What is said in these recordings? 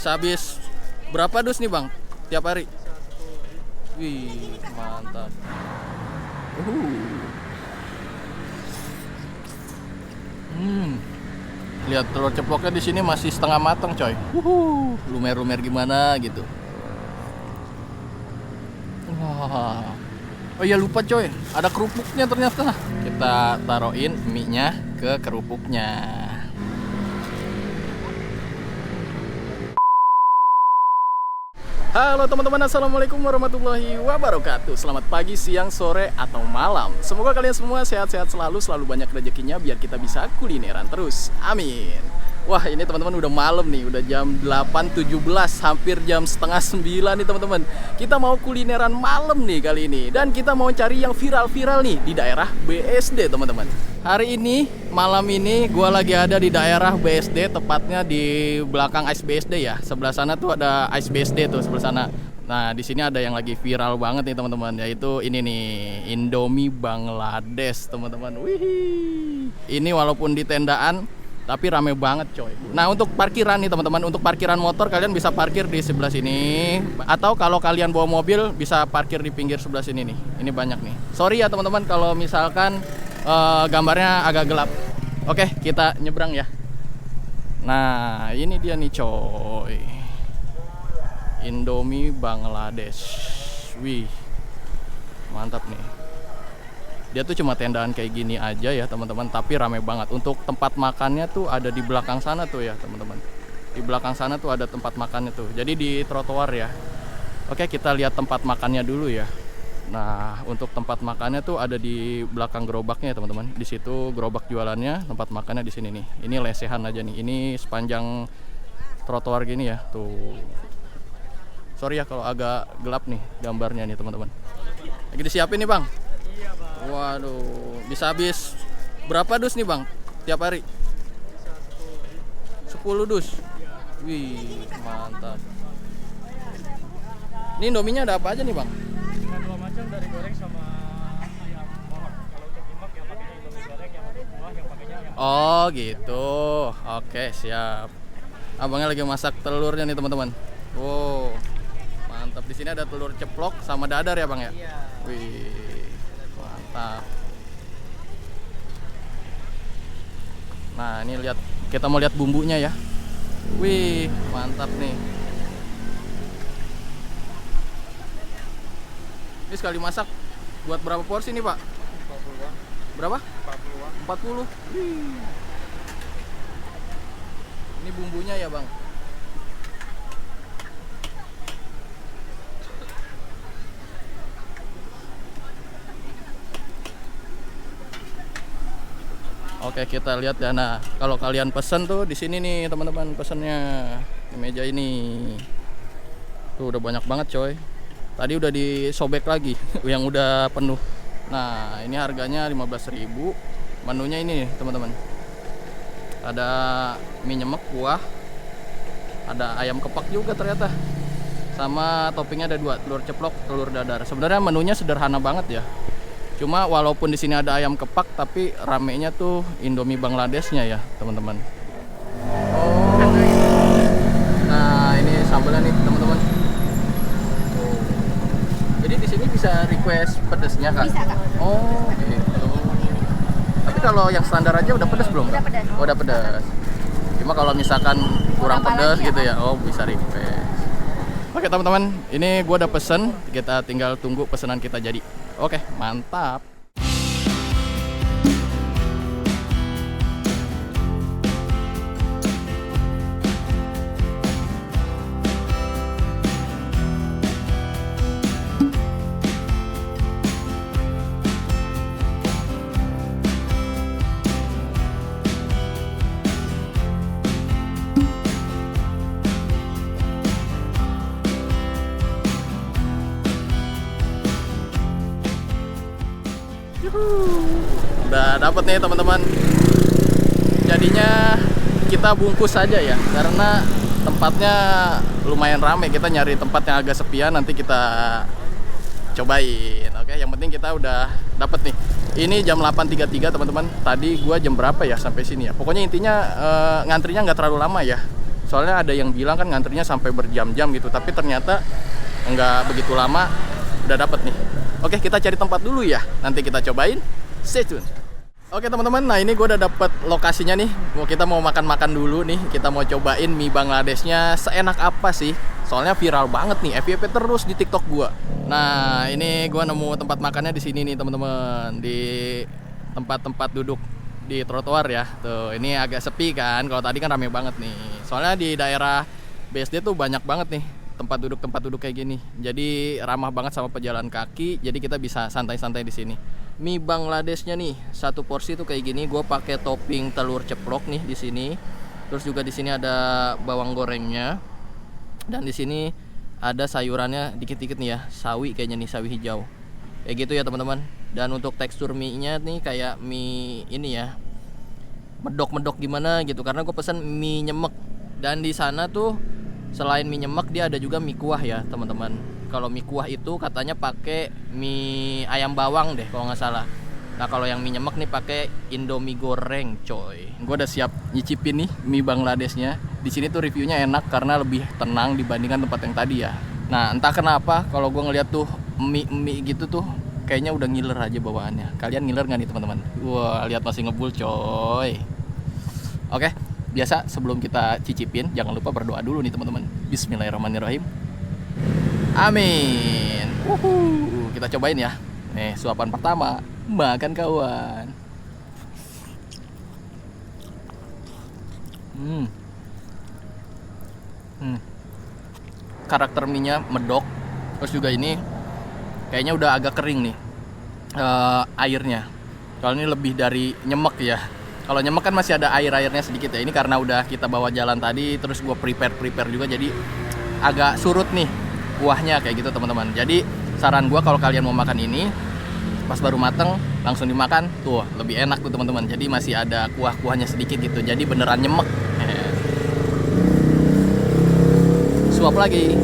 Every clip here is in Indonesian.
Bisa habis berapa dus nih bang tiap hari? Wih mantap. Lihat telur ceploknya di sini masih setengah matang coy. Lumer-lumer gimana gitu. Wah. Oh iya lupa coy, ada kerupuknya ternyata. Kita taruhin mie-nya ke kerupuknya. Halo teman-teman, assalamualaikum warahmatullahi wabarakatuh. Selamat pagi, siang, sore, atau malam. Semoga kalian semua sehat-sehat selalu, selalu banyak rezekinya biar kita bisa kulineran terus. Amin. Wah ini teman-teman udah malam nih, udah jam 8.17, hampir jam setengah 9 nih teman-teman. Kita mau kulineran malam nih kali ini. Dan kita mau cari yang viral-viral nih di daerah BSD teman-teman. Hari ini, malam ini gue lagi ada di daerah BSD, tepatnya di belakang Ice BSD ya. Sebelah sana tuh ada Ice BSD tuh, sebelah sana. Nah, di sini ada yang lagi viral banget nih teman-teman, yaitu ini nih, Indomie Bangladesh teman-teman. Wih. Ini walaupun di tendaan, tapi rame banget coy. Nah untuk parkiran nih teman-teman, untuk parkiran motor kalian bisa parkir di sebelah sini. Atau kalau kalian bawa mobil bisa parkir di pinggir sebelah sini nih. Ini banyak nih. Sorry ya teman-teman kalau misalkan gambarnya agak gelap. Oke kita nyebrang ya. Nah ini dia nih coy, Indomie Bangladesh. Wih mantap nih. Dia tuh cuma tendaan kayak gini aja ya teman-teman, tapi rame banget. Untuk tempat makannya tuh ada di belakang sana tuh ya teman-teman. Di belakang sana tuh ada tempat makannya tuh. Jadi di trotoar ya. Oke kita lihat tempat makannya dulu ya. Nah untuk tempat makannya tuh ada di belakang gerobaknya ya teman-teman. Di situ gerobak jualannya, tempat makannya di sini nih. Ini lesehan aja nih. Ini sepanjang trotoar gini ya tuh. Sorry ya kalau agak gelap nih gambarnya nih teman-teman. Lagi disiapin nih bang. Waduh, bisa habis berapa dus nih bang tiap hari? 10 dus. Wih, mantap. Ini Indominya ada apa aja nih bang? Ada dua macam, dari goreng sama ayam molok. Kalau untuk imak yang pakainya Indomie goreng, yang untuk buah yang pakainya ayam. Oh gitu. Oke siap. Abangnya lagi masak telurnya nih teman-teman. Wow, mantap. Di sini ada telur ceplok sama dadar ya bang ya? Iya. Wih. Nah ini lihat, kita mau lihat bumbunya ya. Wih mantap nih. Ini sekali masak buat berapa porsi nih pak? 40-an. Berapa? 40-an. 40. Wih. Ini bumbunya ya bang. Oke kita lihat ya. Nah kalau kalian pesen tuh di sini nih teman-teman, pesennya di meja ini. Tuh udah banyak banget coy. Tadi udah disobek lagi yang udah penuh. Nah ini harganya 15.000. Menunya ini teman-teman. Ada mie nyemek, kuah, ada ayam kepak juga ternyata. Sama toppingnya ada 2, telur ceplok, telur dadar. Sebenarnya menunya sederhana banget ya. Cuma walaupun di sini ada ayam kepak, tapi ramenya tuh Indomie Bangladeshnya ya, teman-teman. Oh. Nah, ini sambalnya nih, teman-teman. Oh. Jadi di sini bisa request pedesnya, Kak? Bisa, Kak. Oh, gitu. Tapi kalau yang standar aja udah pedes belum? Udah pedas. Oh, udah pedas. Cuma kalau misalkan kurang Tambah pedas lagi gitu ya? ya, oh bisa request. Oke, teman-teman, ini gua udah pesen, kita tinggal tunggu pesanan kita jadi. Oke, mantap. Udah dapet nih teman-teman. Jadinya kita bungkus saja ya, karena tempatnya lumayan rame. Kita nyari tempat yang agak sepian, nanti kita cobain. Oke, yang penting kita udah dapet nih. Ini jam 8.33 teman-teman. Tadi gua jam berapa ya sampai sini ya? Pokoknya intinya ngantrinya nggak terlalu lama ya. Soalnya ada yang bilang kan ngantrinya sampai berjam-jam gitu, tapi ternyata nggak begitu lama udah dapet nih. Oke, kita cari tempat dulu ya, nanti kita cobain. Stay tune. Oke teman-teman, nah ini gue udah dapet lokasinya nih. Kita mau makan-makan dulu nih. Kita mau cobain mie Bangladeshnya seenak apa sih. Soalnya viral banget nih, FYP terus di TikTok gue. Nah ini gue nemu tempat makannya di sini nih teman-teman, di tempat-tempat duduk di trotoar ya. Tuh, ini agak sepi kan. Kalau tadi kan rame banget nih. Soalnya di daerah BSD tuh banyak banget nih tempat duduk kayak gini. Jadi ramah banget sama pejalan kaki. Jadi kita bisa santai-santai di sini. Mie Bangladeshnya nih, satu porsi tuh kayak gini. Gue pakai topping telur ceplok nih di sini. Terus juga di sini ada bawang gorengnya. Dan di sini ada sayurannya dikit-dikit nih ya, sawi kayaknya nih, sawi hijau. Kayak gitu ya teman-teman. Dan untuk tekstur mie-nya nih kayak mie ini ya, medok-medok gimana gitu. Karena gue pesen mie nyemek. Dan di sana tuh selain mie nyemek dia ada juga mie kuah ya teman-teman. Kalau mie kuah itu katanya pakai mie ayam bawang deh kalau nggak salah. Nah kalau yang mie nyemek nih pakai Indomie goreng coy. Gue udah siap nyicipin nih mie Bangladeshnya. Di sini tuh reviewnya enak karena lebih tenang dibandingkan tempat yang tadi ya. Nah entah kenapa kalau gue ngeliat tuh mie gitu tuh kayaknya udah ngiler aja bawaannya. Kalian ngiler nggak nih teman-teman? Wah lihat masih ngebul coy. Oke, biasa sebelum kita cicipin jangan lupa berdoa dulu nih teman-teman. Bismillahirrahmanirrahim. Amin. Kita cobain ya. Nih suapan pertama, makan kawan. Karakter mie-nya medok. Terus juga ini kayaknya udah agak kering nih airnya. Kalau ini lebih dari nyemek ya. Kalau nyemek kan masih ada air-airnya sedikit ya. Ini karena udah kita bawa jalan tadi, terus gue prepare juga, jadi agak surut nih kuahnya kayak gitu teman-teman. Jadi saran gue kalau kalian mau makan ini pas baru mateng langsung dimakan tuh lebih enak tuh teman-teman. Jadi masih ada kuah-kuahnya sedikit gitu. Jadi beneran nyemek. Suap lagi.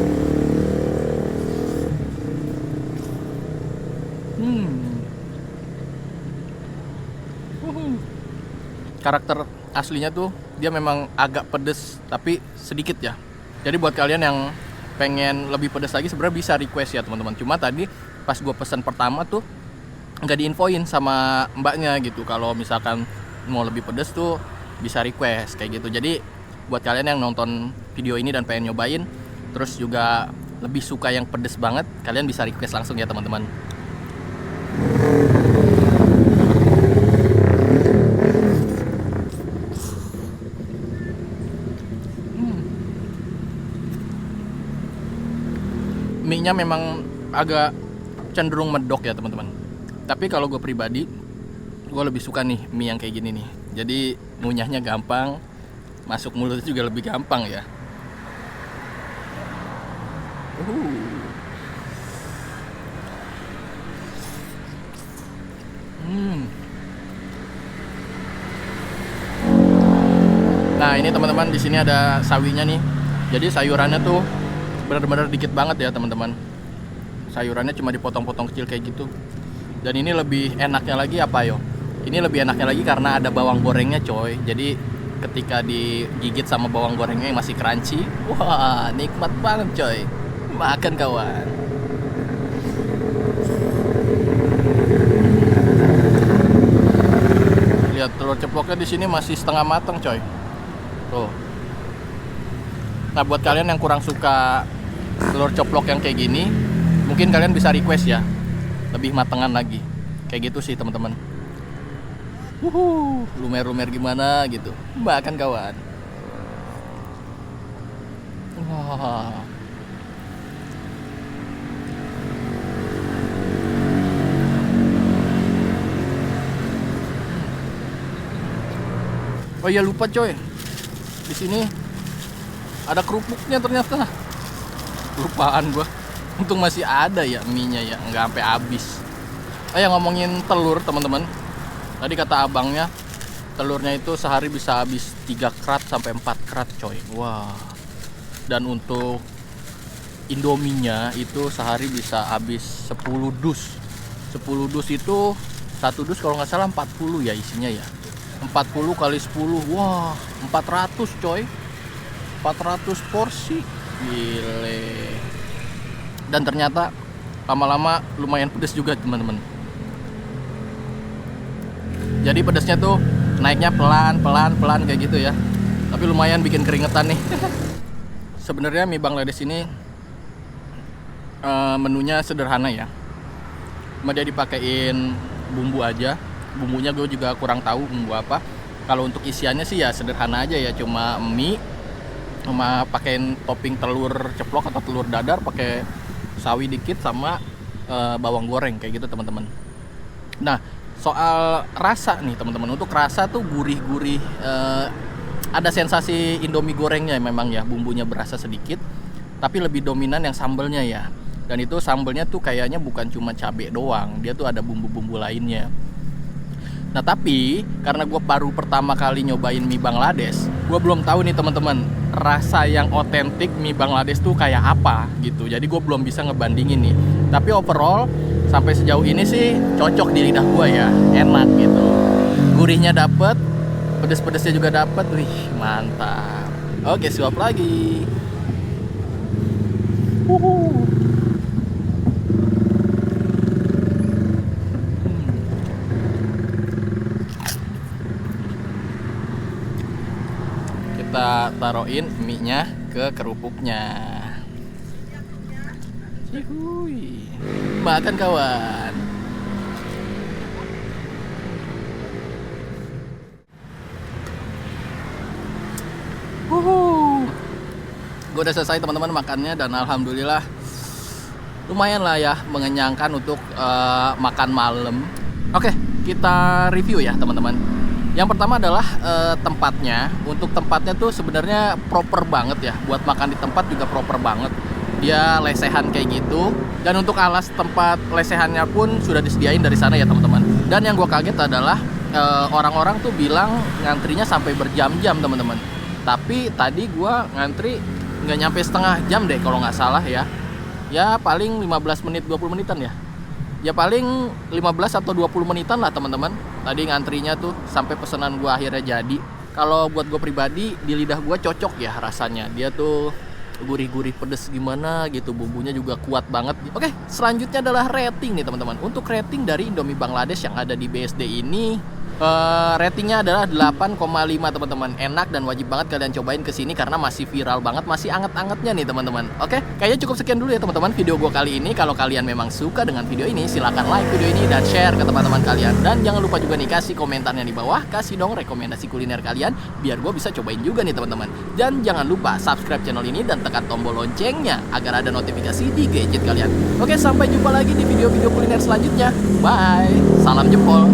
Karakter aslinya tuh dia memang agak pedes tapi sedikit ya. Jadi buat kalian yang pengen lebih pedas lagi sebenarnya bisa request ya teman-teman. Cuma tadi pas gue pesan pertama tuh nggak diinfoin sama mbaknya gitu kalau misalkan mau lebih pedas tuh bisa request kayak gitu. Jadi buat kalian yang nonton video ini dan pengen nyobain terus juga lebih suka yang pedas banget, kalian bisa request langsung ya teman-teman. Mie-nya memang agak cenderung medok ya teman-teman. Tapi kalau gue pribadi, gue lebih suka nih mie yang kayak gini nih. Jadi ngunyahnya gampang, masuk mulut juga lebih gampang ya. Nah ini teman-teman, di sini ada sawinya nih. Jadi sayurannya tuh benar-benar dikit banget ya teman-teman. Sayurannya cuma dipotong-potong kecil kayak gitu. Dan ini lebih enaknya lagi apa yo? Ini lebih enaknya lagi karena ada bawang gorengnya coy. Jadi ketika digigit sama bawang gorengnya yang masih crunchy, wah nikmat banget coy. Makan kawan. Lihat telur ceploknya di sini masih setengah matang coy. Tuh. Nah buat kalian yang kurang suka telur ceplok yang kayak gini, mungkin kalian bisa request ya lebih matengan lagi. Kayak gitu sih teman-teman. Lumer-lumer gimana gitu. Makan kawan. Wah. Oh iya lupa coy. Di sini ada kerupuknya ternyata. Lupaan gua. Untung masih ada ya mie-nya ya, nggak sampai habis. Ya ngomongin telur teman-teman. Tadi kata abangnya telurnya itu sehari bisa habis 3 kerat sampai 4 kerat coy. Wah. Dan untuk Indominya itu sehari bisa habis 10 dus. 10 dus itu satu dus kalau nggak salah 40 ya isinya ya. 40 kali 10, wah 400 coy. 400 porsi. Gile. Dan ternyata lama-lama lumayan pedes juga teman-teman. Jadi pedesnya tuh naiknya pelan kayak gitu ya. Tapi lumayan bikin keringetan nih. Sebenarnya mie Bangladesh ini menunya sederhana ya. Cuma dia dipakein bumbu aja. Bumbunya gue juga kurang tahu bumbu apa. Kalau untuk isiannya sih ya sederhana aja ya, cuma mie sama pakein topping telur ceplok atau telur dadar, pakai sawi dikit sama bawang goreng kayak gitu teman-teman. Nah, soal rasa nih teman-teman. Untuk rasa tuh gurih-gurih, ada sensasi Indomie gorengnya memang ya, bumbunya berasa sedikit, tapi lebih dominan yang sambelnya ya. Dan itu sambelnya tuh kayaknya bukan cuma cabai doang, dia tuh ada bumbu-bumbu lainnya. Nah tapi karena gue baru pertama kali nyobain mie Bangladesh, gue belum tahu nih teman-teman rasa yang otentik mie Bangladesh tuh kayak apa gitu. Jadi gue belum bisa ngebandingin nih. Tapi overall sampai sejauh ini sih cocok di lidah gue ya, enak gitu. Gurihnya dapet, pedes-pedesnya juga dapet, wih mantap. Oke, suap lagi. Kita taruhin mie-nya ke kerupuknya. Cihuy. Makan kawan. Gue udah selesai teman-teman makannya, dan alhamdulillah lumayan lah ya, mengenyangkan untuk makan malam. Oke, kita review ya teman-teman. Yang pertama adalah tempatnya. Untuk tempatnya tuh sebenarnya proper banget ya, buat makan di tempat juga proper banget. Dia lesehan kayak gitu, dan untuk alas tempat lesehannya pun sudah disediain dari sana ya teman-teman. Dan yang gue kaget adalah orang-orang tuh bilang ngantrinya sampai berjam-jam teman-teman. Tapi tadi gue ngantri nggak nyampe setengah jam deh kalau nggak salah ya. Ya paling 15 menit 20 menitan ya. Ya paling 15 atau 20 menitan lah teman-teman. Tadi ngantrinya tuh sampai pesanan gue akhirnya jadi. Kalau buat gue pribadi, di lidah gue cocok ya rasanya. Dia tuh gurih-gurih pedes gimana gitu, bumbunya juga kuat banget. Oke, selanjutnya adalah rating nih teman-teman. Untuk rating dari Indomie Bangladesh yang ada di BSD ini, ratingnya adalah 8,5 teman-teman. Enak dan wajib banget kalian cobain kesini karena masih viral banget, masih anget-angetnya nih teman-teman. Oke, kayaknya cukup sekian dulu ya teman-teman video gue kali ini. Kalau kalian memang suka dengan video ini, silahkan like video ini dan share ke teman-teman kalian. Dan jangan lupa juga nih kasih komentarnya di bawah, kasih dong rekomendasi kuliner kalian biar gue bisa cobain juga nih teman-teman. Dan jangan lupa subscribe channel ini dan tekan tombol loncengnya agar ada notifikasi di gadget kalian. Oke, sampai jumpa lagi di video-video kuliner selanjutnya. Bye, salam jempol.